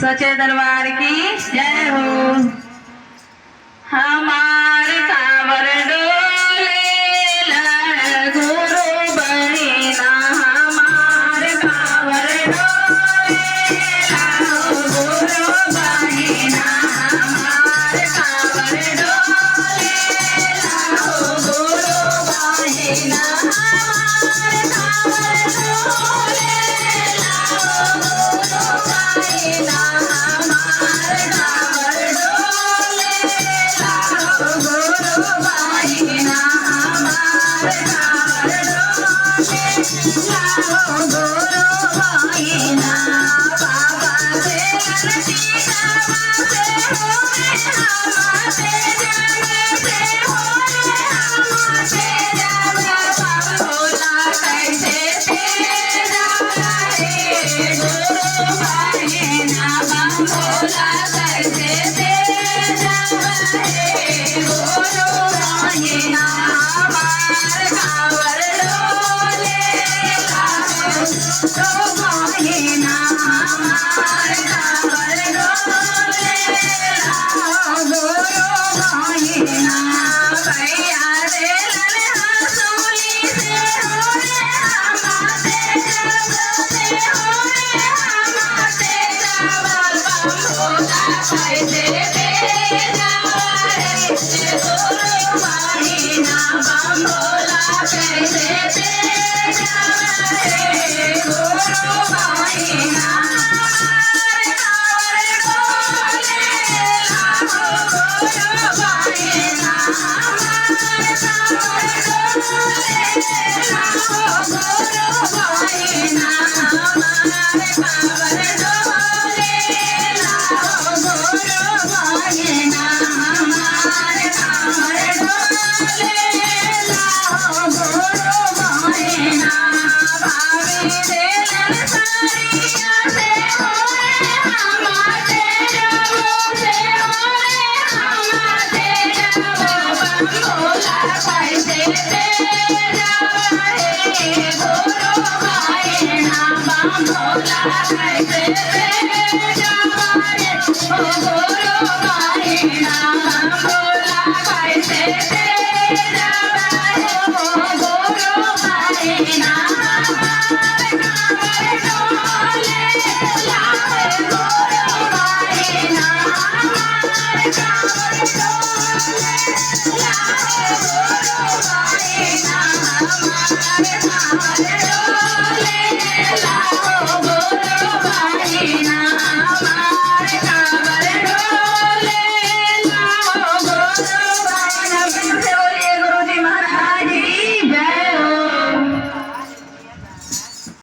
सच्चे दरबार की जय हो। हमार कांवर डोले लड़ गुरु बहिना, हमार कांवर डोले लड़ गुरु बहिना, हमार कांवर डोले लड़ गुरु बहिना, हमार कांवर डोले लड़ गुरु बहिना, हमार कांवर डोले गुरु बहिना, हमार कांवर डोले गुरु बहिना। बाबा से सीता से होए हमसे जग से होए हमसे जग, बाबा भोला कैसे तेरा रे गुरु बहिना, बाबा भोला कैसे तेरा रे गुरु बहिना, हमार कांवर डोले